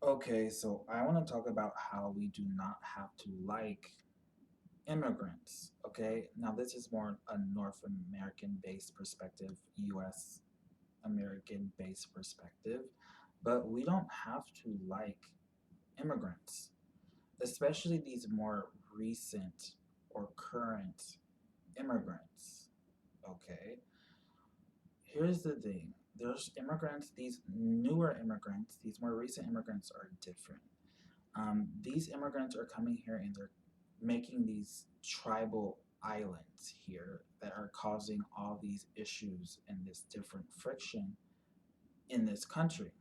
Okay, so I want to talk about how we do not have to like immigrants. Okay, now this is more a North American based perspective, US American based perspective, but we don't have to like immigrants, especially these more recent or current immigrants. Okay, here's the thing, there's immigrants, these newer immigrants, these more recent immigrants are different. These immigrants are coming here and they're making these tribal islands here that are causing all these issues and this different friction in this country.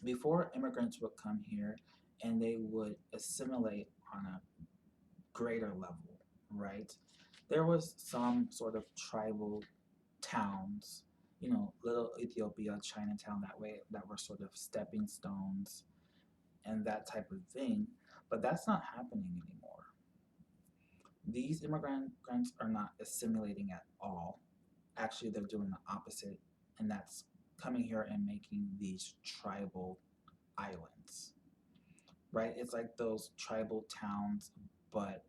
Before, immigrants would come here and they would assimilate on a greater level, right? There was some sort of tribal towns, little Ethiopia, Chinatown, that way, that were sort of stepping stones and that type of thing. But that's not happening anymore. These immigrants are not assimilating at all. Actually, they're doing the opposite, and that's coming here and making these tribal islands, right? It's like those tribal towns, but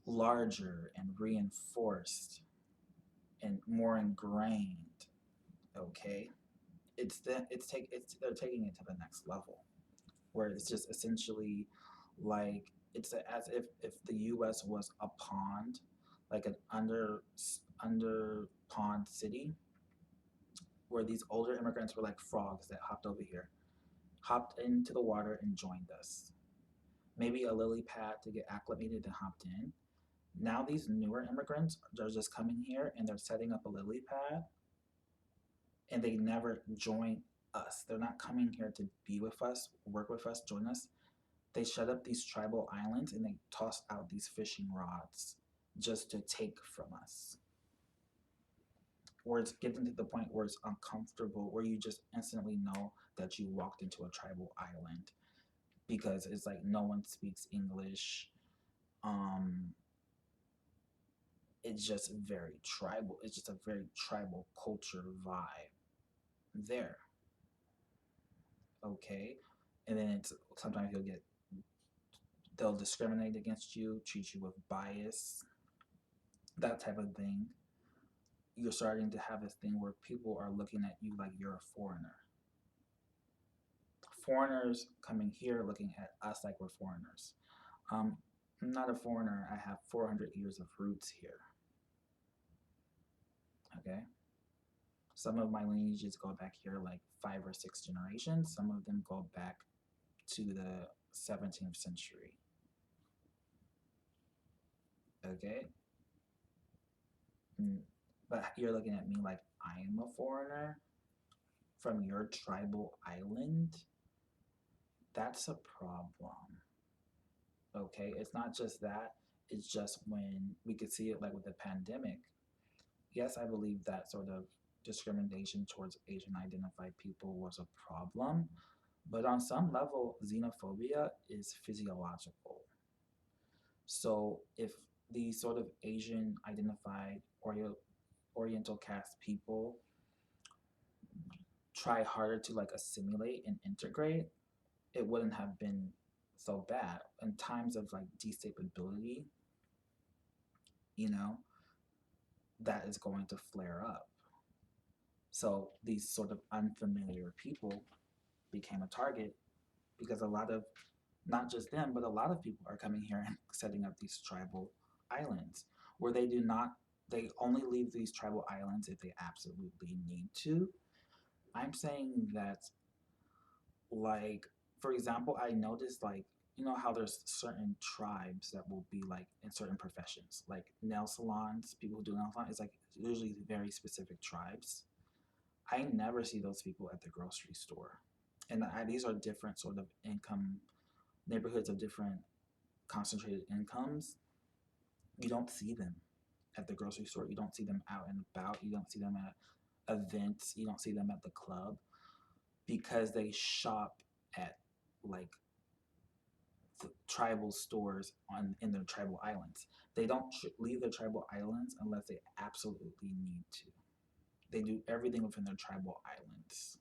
larger and reinforced and more ingrained. Okay, it's they're taking it to the next level, where it's just essentially like as if the U.S. was a pond, like an under pond city, where these older immigrants were like frogs that hopped over here, hopped into the water and joined us. Maybe a lily pad to get acclimated and hopped in. Now these newer immigrants are just coming here and they're setting up a lily pad and they never join us. They're not coming here to be with us, work with us, join us. They shut up these tribal islands and they toss out these fishing rods just to take from us. Or it's getting to the point where it's uncomfortable, where you just instantly know that you walked into a tribal island because it's like no one speaks English. Um, it's just very tribal. It's just a very tribal culture vibe there. Okay, and then it's sometimes they'll discriminate against you, treat you with bias, that type of thing. You're starting to have this thing where people are looking at you like you're a foreigner. Foreigners coming here looking at us like we're foreigners. I'm not a foreigner. I have 400 years of roots here. Okay. Some of my lineages go back here like 5 or 6 generations. Some of them go back to the 17th century. Okay. Mm, But you're looking at me like I am a foreigner from your tribal island. That's a problem. Okay. It's not just that, it's just when we could see it like with the pandemic. Yes, I believe that sort of discrimination towards Asian identified people was a problem, but on some level, xenophobia is physiological. So if these sort of Asian identified Oriental cast people try harder to like assimilate and integrate, it wouldn't have been so bad. In times of like destability, you know, that is going to flare up. So these sort of unfamiliar people became a target because a lot of, not just them, but a lot of people are coming here and setting up these tribal islands where they only leave these tribal islands if they absolutely need to. I'm saying that, like, for example, I noticed, like, how there's certain tribes that will be like in certain professions, like nail salons, people who do nail salons, it's like usually very specific tribes. I never see those people at the grocery store. And these are different sort of income neighborhoods of different concentrated incomes. You don't see them at the grocery store. You don't see them out and about. You don't see them at events. You don't see them at the club because they shop at like the tribal stores in their tribal islands. They don't leave their tribal islands unless they absolutely need to. They do everything within their tribal islands.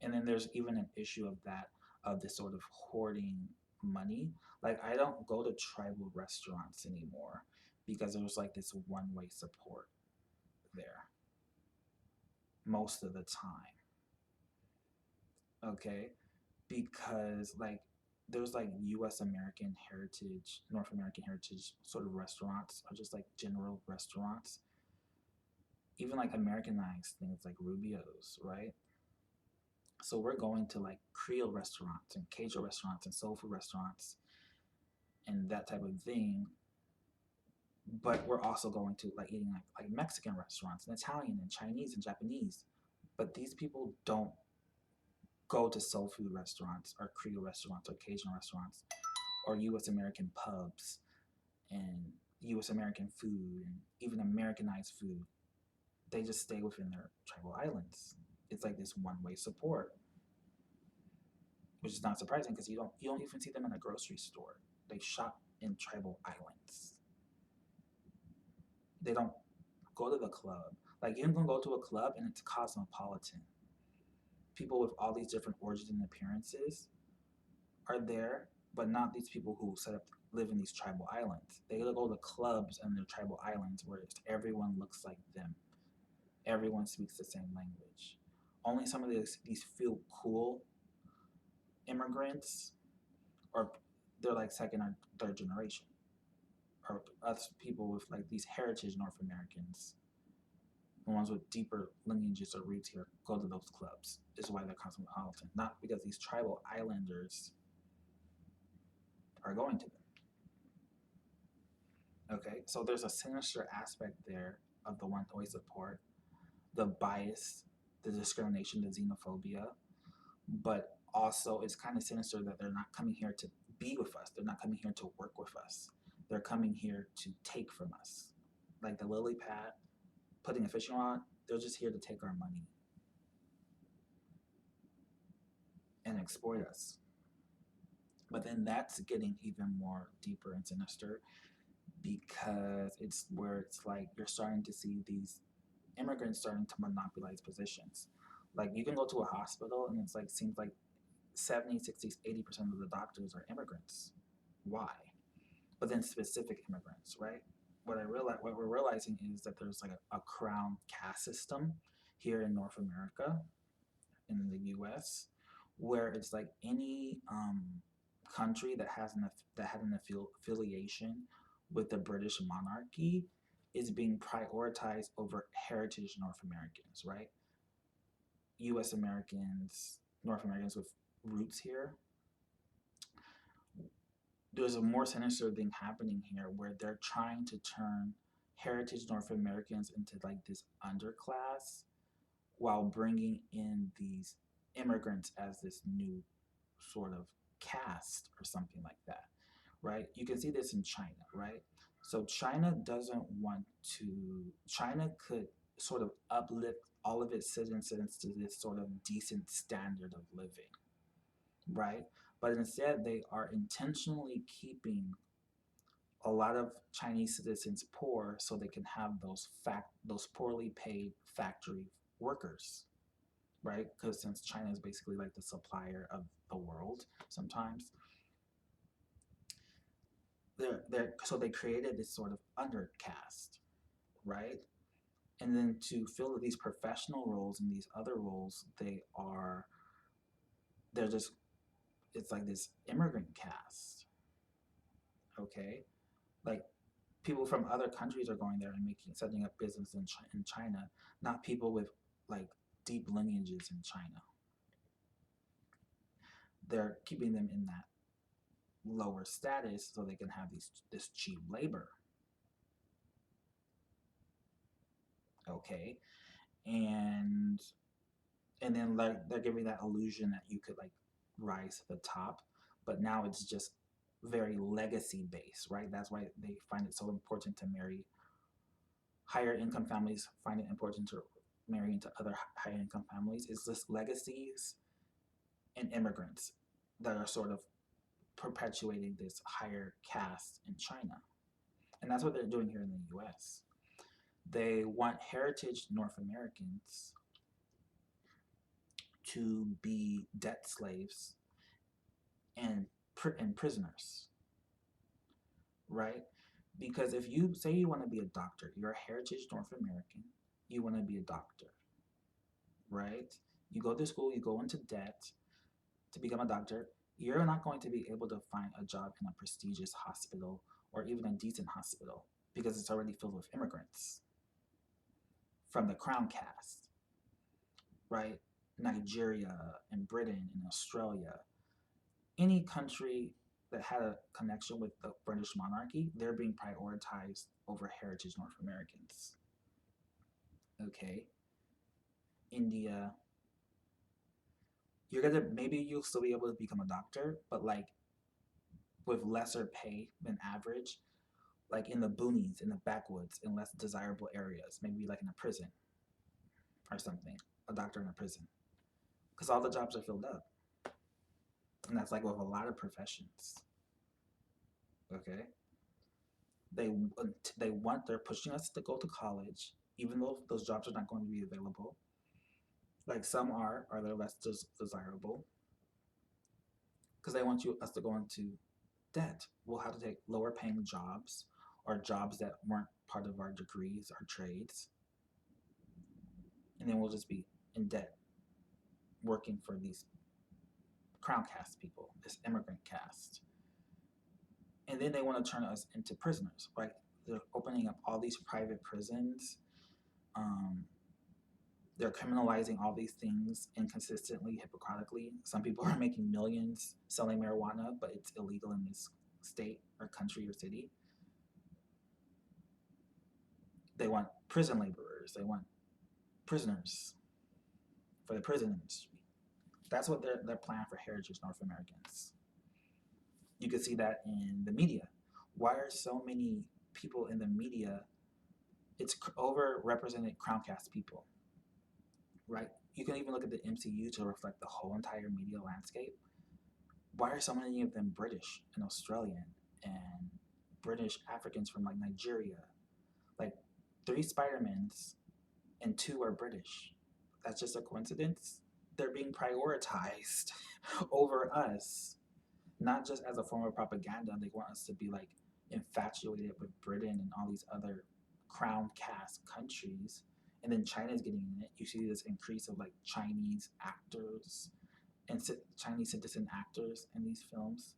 And then there's even an issue of that, of this sort of hoarding money. Like, I don't go to tribal restaurants anymore because there's like this one way support there most of the time. Okay, because like there's like US American heritage, North American heritage sort of restaurants, or just like general restaurants, even like Americanized things like Rubio's, right? So we're going to like Creole restaurants and Cajun restaurants and soul food restaurants and that type of thing. But we're also going to like eating like Mexican restaurants and Italian and Chinese and Japanese. But these people don't go to soul food restaurants or Creole restaurants or Cajun restaurants or US American pubs and US American food and even Americanized food. They just stay within their tribal islands. It's like this one way support, which is not surprising because you don't even see them in a grocery store. They shop in tribal islands. They don't go to the club. Like, you can go to a club and it's cosmopolitan. People with all these different origins and appearances are there, but not these people who set up live in these tribal islands. They go to clubs in their tribal islands where everyone looks like them. Everyone speaks the same language. Only some of these feel cool immigrants, or they're like second or third generation, or us people with like these heritage North Americans, the ones with deeper lineages or roots here, go to those clubs. Is why they're cosmopolitan, not because these tribal islanders are going to them. Okay, so there's a sinister aspect there of the one-way support, the bias, the discrimination, the xenophobia, but also it's kind of sinister that they're not coming here to be with us. They're not coming here to work with us. They're coming here to take from us. Like the lily pad putting a fishing rod, they're just here to take our money and exploit us. But then that's getting even more deeper and sinister because it's where it's like you're starting to see these immigrants starting to monopolize positions. Like, you can go to a hospital and it's like seems like 70, 60, 80% of the doctors are immigrants. Why? But then specific immigrants, right? What we're realizing is that there's like a crown caste system here in North America, in the US, where it's like any country that had an affiliation with the British monarchy is being prioritized over heritage North Americans, right? US Americans, North Americans with roots here. There's a more sinister thing happening here where they're trying to turn heritage North Americans into like this underclass while bringing in these immigrants as this new sort of caste or something like that, right? You can see this in China, right? So China could sort of uplift all of its citizens to this sort of decent standard of living, right? But instead, they are intentionally keeping a lot of Chinese citizens poor so they can have those poorly paid factory workers, right? Because since China is basically like the supplier of the world, sometimes so they created this sort of undercast, right? And then to fill these professional roles and these other roles, they're just it's like this immigrant cast, okay? Like, people from other countries are going there and setting up business in China, not people with like deep lineages in China. They're keeping them in that lower status so they can have this cheap labor. Okay, and then like they're giving that illusion that you could like rise to the top, but now it's just very legacy based, right? That's why they find it so important to marry higher income families, find it important to marry into other higher income families. It's just legacies and immigrants that are sort of perpetuating this higher caste in China. And that's what they're doing here in the US. They want heritage North Americans to be debt slaves and and prisoners, right? Because if you say you want to be a doctor, you're a heritage North American, you want to be a doctor, right? You go to school, you go into debt to become a doctor, you're not going to be able to find a job in a prestigious hospital or even a decent hospital because it's already filled with immigrants from the crown caste, right? Nigeria and Britain and Australia, any country that had a connection with the British monarchy, they're being prioritized over heritage North Americans. Okay, India, you're gonna maybe you'll still be able to become a doctor, but like with lesser pay than average, like in the boonies, in the backwoods, in less desirable areas, maybe like in a prison or something, a doctor in a prison, because all the jobs are filled up, and that's like with a lot of professions. Okay, they they're pushing us to go to college, even though those jobs are not going to be available. Like some are, or they're less desirable, because they want us to go into debt. We'll have to take lower paying jobs or jobs that weren't part of our degrees or trades, and then we'll just be in debt working for these crown caste people, this immigrant caste. And then they want to turn us into prisoners, right? They're opening up all these private prisons. Um, they're criminalizing all these things inconsistently, hypocritically. Some people are making millions selling marijuana, but it's illegal in this state or country or city. They want prison laborers. They want prisoners for the prison industry. That's what their plan for heritage North Americans. You can see that in the media. Why are so many people in the media? It's overrepresented crown cast people, right? You can even look at the MCU to reflect the whole entire media landscape. Why are so many of them British and Australian and British Africans from like Nigeria? Like three Spider-Mans and two are British. That's just a coincidence? They're being prioritized over us, not just as a form of propaganda. They want us to be like infatuated with Britain and all these other crown cast countries. And then China's getting in it. You see this increase of like Chinese actors and Chinese citizen actors in these films.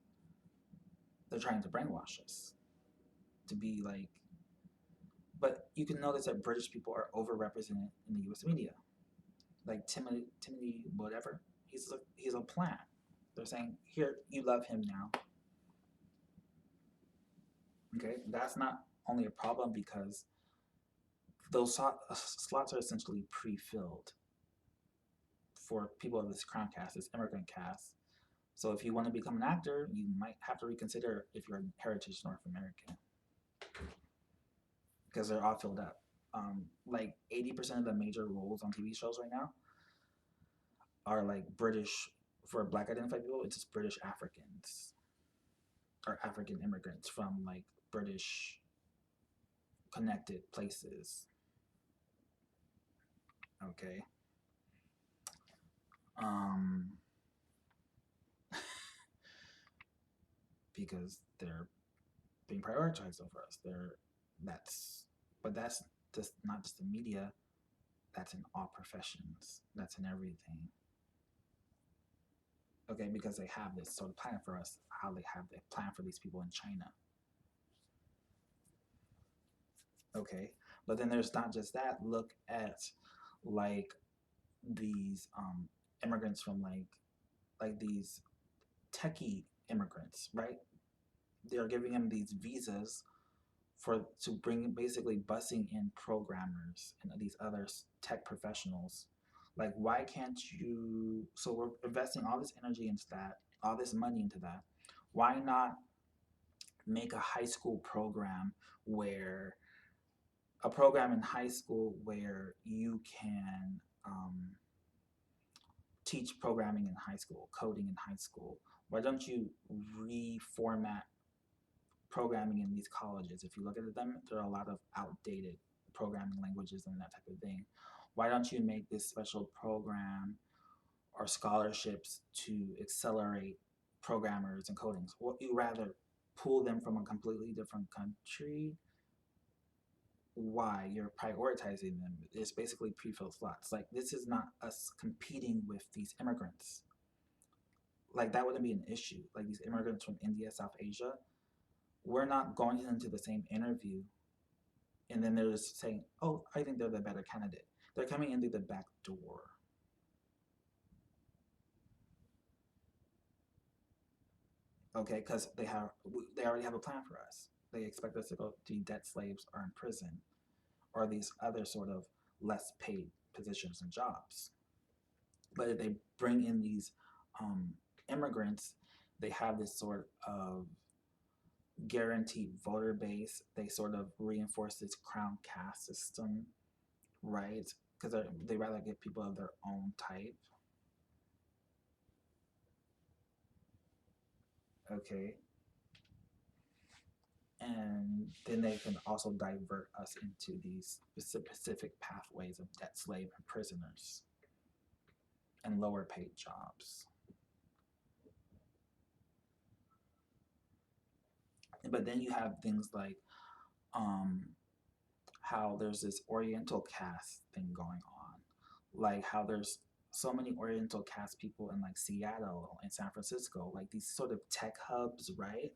They're trying to brainwash us to be like, but you can notice that British people are overrepresented in the U.S. media. Like Timothy, whatever, he's a plant. They're saying, here, you love him now. Okay, that's not only a problem because those slots are essentially pre-filled for people of this crown cast, this immigrant cast. So if you want to become an actor, you might have to reconsider if you're a heritage North American because they're all filled up. Like 80% of the major roles on TV shows right now are like British for Black identified people. It's just British Africans or African immigrants from like British connected places. Okay. Um, because they're being prioritized over us. That's but that's just not just the media. That's in all professions. That's in everything. Okay, because they have this sort of plan for us. How they have the plan for these people in China. Okay, but then there's not just that. Look at like these immigrants from like these techie immigrants, right? They're giving them these visas for to bring basically busing in programmers and these other tech professionals. Like, why can't you? So we're investing all this energy into that, all this money into that. Why not make a high school program where a program in high school where you can teach programming in high school, coding in high school? Why don't you reformat programming in these colleges? If you look at them, there are a lot of outdated programming languages and that type of thing. Why don't you make this special program or scholarships to accelerate programmers and codings. What you rather pull them from a completely different country? Why you're prioritizing them? It's basically pre-filled slots. Like this is not us competing with these immigrants. Like that wouldn't be an issue. Like these immigrants from India, South Asia, we're not going into the same interview and then they're just saying, "Oh, I think they're the better candidate." They're coming in through the back door. Okay, because they already have a plan for us. They expect us to go to be debt slaves or in prison or these other sort of less paid positions and jobs. But if they bring in these um, immigrants, they have this sort of guaranteed voter base. They sort of reinforce this crown caste system, right? Because they rather get people of their own type. Okay, and then they can also divert us into these specific pathways of debt slave and prisoners and lower paid jobs. But then you have things like um, how there's this Oriental caste thing going on, like how there's so many Oriental caste people in like Seattle and San Francisco, like these sort of tech hubs, right?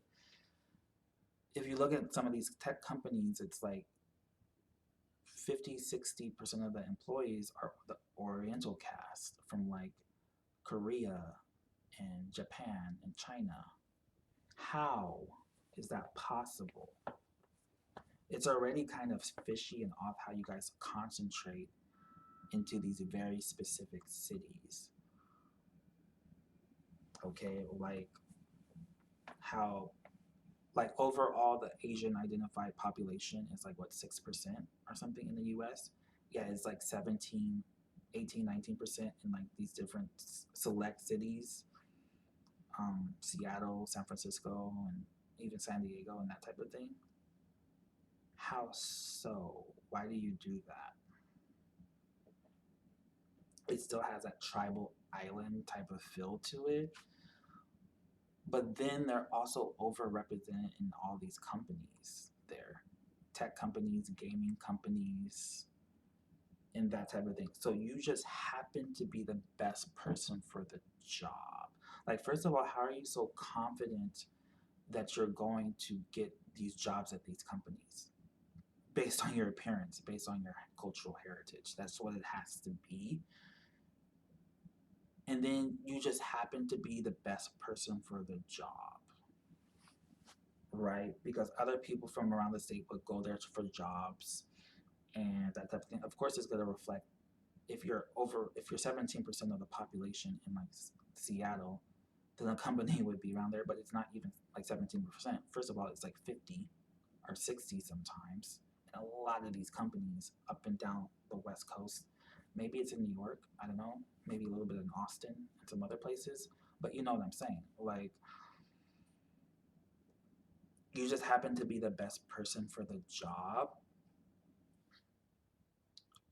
If you look at some of these tech companies, it's like 50-60% of the employees are the Oriental caste from like Korea and Japan and China. How is that possible? It's already kind of fishy and off how you guys concentrate into these very specific cities. Okay, like how like overall the Asian identified population is like what 6% or something in the US. Yeah, it's like 17, 18, 19% in like these different select cities, Seattle, San Francisco, and even San Diego and that type of thing. How so? Why do you do that? It still has that tribal island type of feel to it, but then they're also overrepresented in all these companies there, tech companies, gaming companies, and that type of thing. So you just happen to be the best person for the job. Like, first of all, how are you so confident that you're going to get these jobs at these companies? Based on your appearance, based on your cultural heritage. That's what it has to be. And then you just happen to be the best person for the job, right? Because other people from around the state would go there for jobs and that type of thing. Of course, it's going to reflect if you're 17% of the population in like Seattle, then the company would be around there, but it's not even like 17%. First of all, it's like 50 or 60 sometimes. And a lot of these companies up and down the West Coast, maybe it's in New York, I don't know, maybe a little bit in Austin and some other places, but you know what I'm saying. Like, you just happen to be the best person for the job,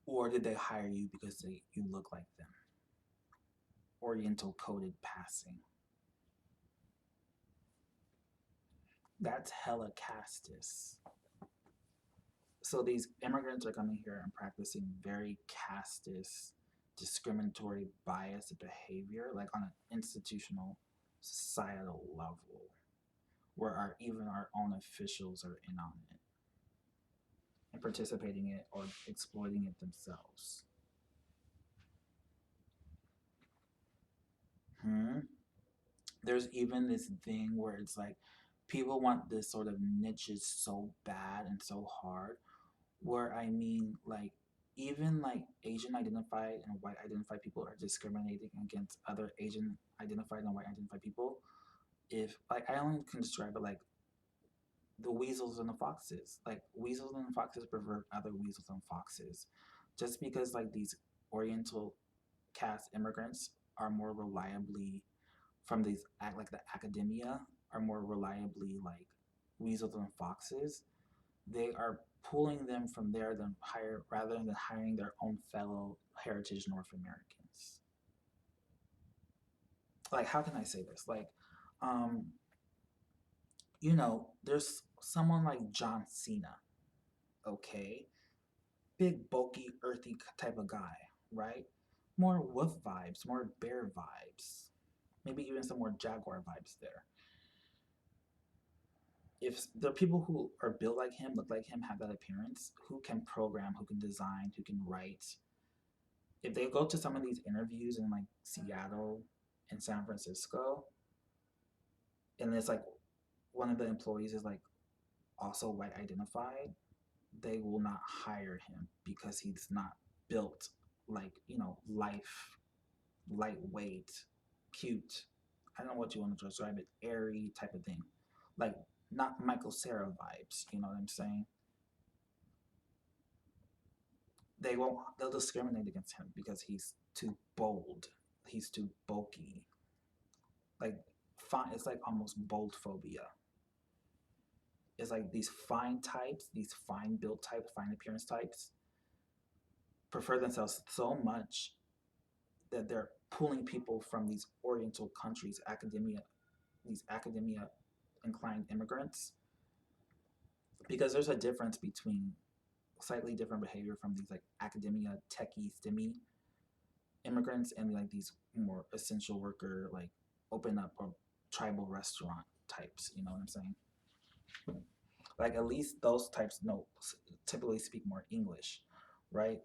or did they hire you because you look like them? Oriental coded passing. That's hella castus. So these immigrants are coming here and practicing very castus, discriminatory, biased behavior, like on an institutional, societal level, where even our own officials are in on it and participating in it or exploiting it themselves. Hmm? There's even this thing where it's like people want this sort of niches so bad and so hard where I mean like even like Asian identified and white identified people are discriminating against other Asian identified and white identified people. If like I only can describe it like the weasels and the foxes. Like weasels and foxes pervert other weasels and foxes. Just because like these oriental caste immigrants are more reliably from these act like the academia are more reliably like weasels and foxes, they are pulling them from there than hire rather than hiring their own fellow heritage North Americans. like how can I say this? Like, um, there's someone like John Cena, okay? Big, bulky, earthy type of guy, right? More wolf vibes, more bear vibes, maybe even some more jaguar vibes there. If the people who are built like him, look like him, have that appearance, who can program, who can design, who can write, if they go to some of these interviews in like Seattle and San Francisco, and it's like one of the employees is like also white identified, they will not hire him because he's not built like, life, lightweight, cute. I don't know what you want to describe it, airy type of thing. Like not Michael Sarah vibes, you know what I'm saying? They'll discriminate against him because he's too bold. He's too bulky. Like fine, it's like almost bold phobia. It's like these fine types, these fine built types, fine appearance types prefer themselves so much that they're pulling people from these Oriental countries, these academia inclined immigrants, because there's a difference between slightly different behavior from these like academia, techie, STEMmy immigrants and like these more essential worker, like open up or tribal restaurant types. You know what I'm saying? Like at least those types know typically speak more English, right?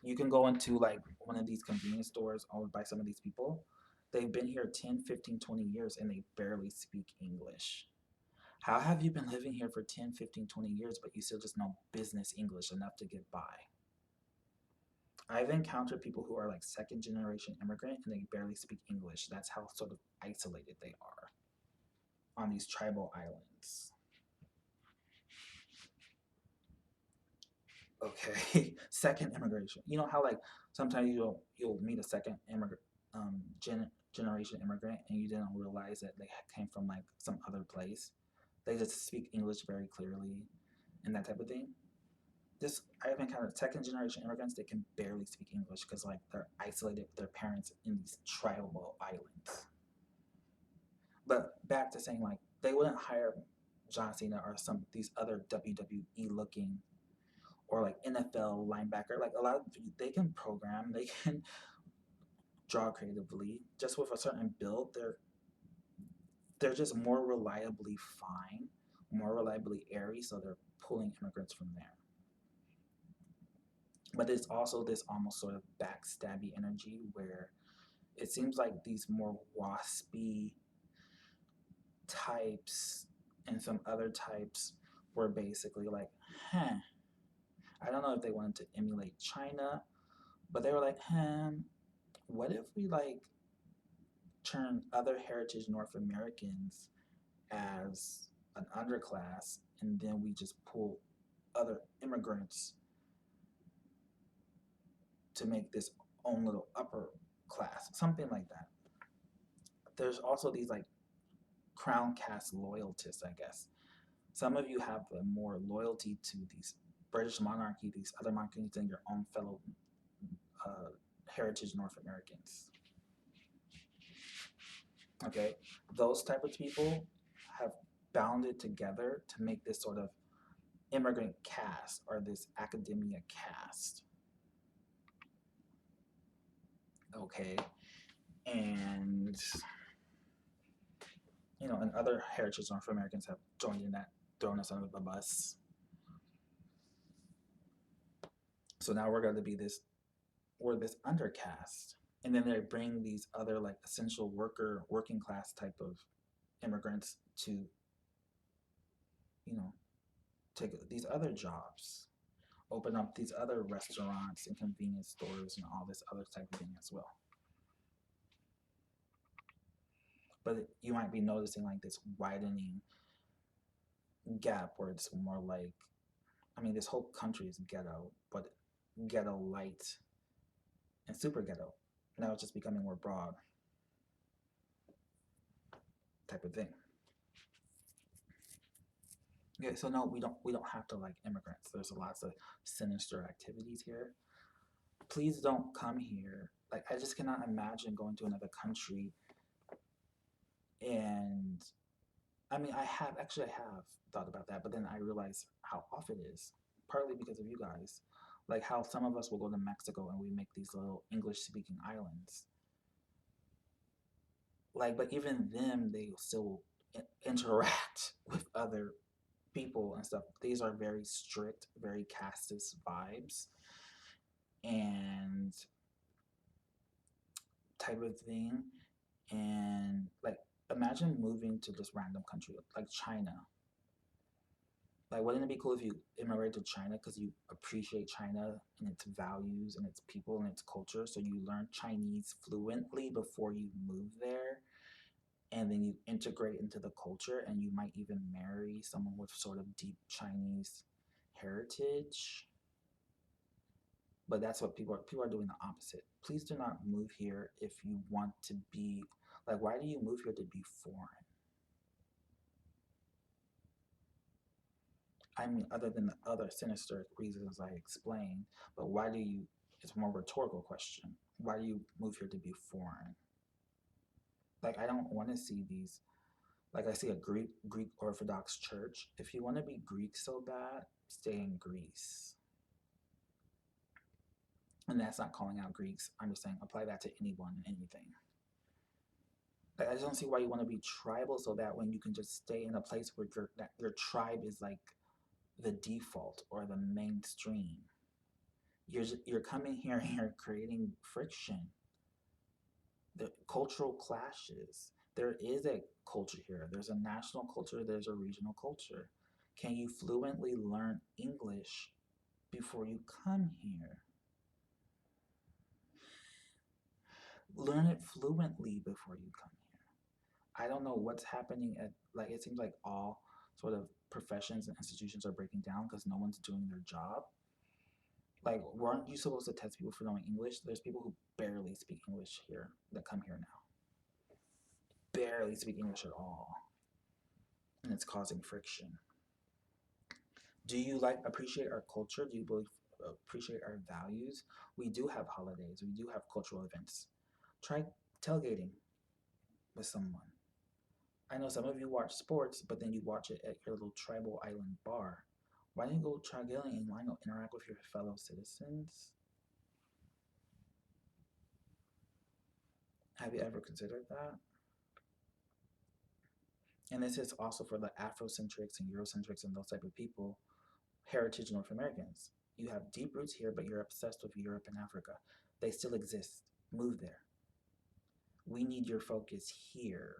You can go into like one of these convenience stores owned by some of these people. They've been here 10, 15, 20 years and they barely speak English. How have you been living here for 10, 15, 20 years, but you still just know business English enough to get by? I've encountered people who are like second generation immigrant and they barely speak English. That's how sort of isolated they are on these tribal islands. Okay, second immigration. You know how like sometimes you'll meet a second immigrant, generation immigrant, and you didn't realize that they came from like some other place. They just speak English very clearly, and that type of thing. This I've encountered second generation immigrants. They can barely speak English because like they're isolated with their parents in these tribal islands. But back to saying like they wouldn't hire John Cena or some these other WWE looking or like NFL linebacker. Like a lot of they can program, they can draw creatively. Just with a certain build, they're just more reliably fine, more reliably airy. So they're pulling immigrants from there. But it's also this almost sort of backstabby energy where it seems like these more waspy types and some other types were basically like, huh. I don't know if they wanted to emulate China, but they were like, what if we like turn other heritage North Americans as an underclass and then we just pull other immigrants to make this own little upper class, something like that. There's also these like crown cast loyalists, I guess. Some of you have more loyalty to these British monarchy, these other monarchies than your own fellow uh, heritage North Americans. Okay, those type of people have bounded together to make this sort of immigrant caste or this academia caste. Okay, and and other heritage North Americans have joined in that, thrown us under the bus. So now we're going to be we're this undercast, and then they bring these other like essential working class type of immigrants to you know take these other jobs, open up these other restaurants and convenience stores and all this other type of thing as well. But you might be noticing like this widening gap where it's more like, I mean, this whole country is ghetto, but ghetto light and super ghetto. Now it's just becoming more broad type of thing. Okay, so no, we don't have to like immigrants. There's lots of sinister activities here. Please don't come here. Like I just cannot imagine going to another country And I mean, I have thought about that, but then I realize how off it is, partly because of you guys. Like how some of us will go to Mexico and we make these little English speaking islands. Like, but even them, they still interact with other people and stuff. These are very strict, very casteist vibes and type of thing. And like, imagine moving to this random country like China. Like, wouldn't it be cool if you immigrated to China because you appreciate China and its values and its people and its culture? So you learn Chinese fluently before you move there, and then you integrate into the culture, and you might even marry someone with sort of deep Chinese heritage. But that's what people are doing the opposite. Please do not move here if you want to be like. Why do you move here to be foreign? I mean, other than the other sinister reasons I explained, but why do you? It's a more rhetorical question. Why do you move here to be foreign? Like, I don't want to see these. Like, I see a Greek Orthodox church. If you want to be Greek so bad, stay in Greece. And that's not calling out Greeks. I'm just saying apply that to anyone and anything. Like, I just don't see why you want to be tribal so bad when you can just stay in a place where your tribe is like the default or the mainstream. You're coming here and you're creating friction, the cultural clashes. There is a culture here. There's a national culture. There's a regional culture. Can you fluently learn English before you come here? Learn it fluently before you come here. I don't know what's happening at like it seems like all sort of professions and institutions are breaking down because no one's doing their job. Like, weren't you supposed to test people for knowing English? There's people who barely speak English here that come here now. Barely speak English at all. And it's causing friction. Do you like appreciate our culture? Do you believe appreciate our values? We do have holidays. We do have cultural events. Try tailgating with someone. I know some of you watch sports, but then you watch it at your little tribal island bar. Why don't you go tailgating and why not interact with your fellow citizens? Have you ever considered that? And this is also for the Afrocentrics and Eurocentrics and those type of people, heritage North Americans. You have deep roots here, but you're obsessed with Europe and Africa. They still exist. Move there. We need your focus here.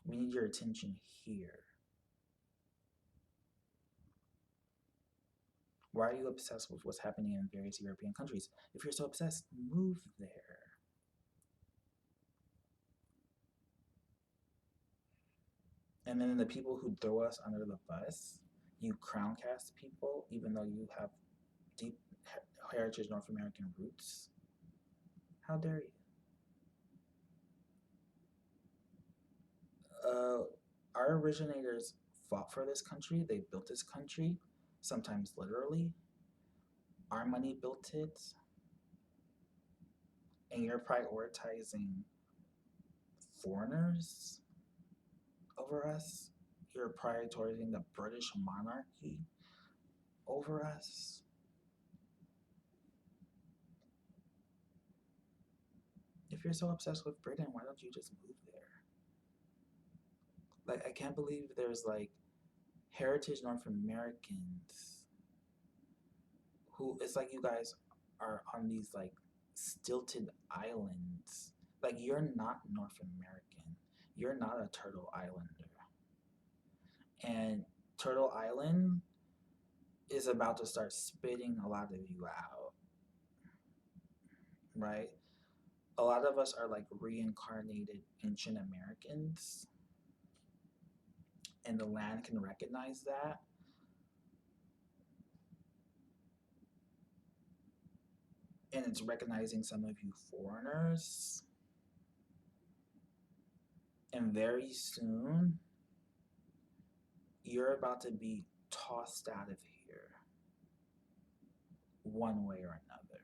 We need your attention here. Why are you obsessed with what's happening in various European countries? If you're so obsessed, move there. And then the people who throw us under the bus, you crown cast people, even though you have deep heritage North American roots. How dare you? Uh, our originators fought for this country. They built this country, sometimes literally. Our money built it, and you're prioritizing foreigners over us. You're prioritizing the British monarchy over us. If you're so obsessed with Britain, why don't you just move there? Like, I can't believe there's like heritage North Americans who it's like you guys are on these like stilted islands. Like, you're not North American. You're not a Turtle Islander. And Turtle Island is about to start spitting a lot of you out, right? A lot of us are like reincarnated ancient Americans, and the land can recognize that. And it's recognizing some of you foreigners. And very soon, you're about to be tossed out of here one way or another.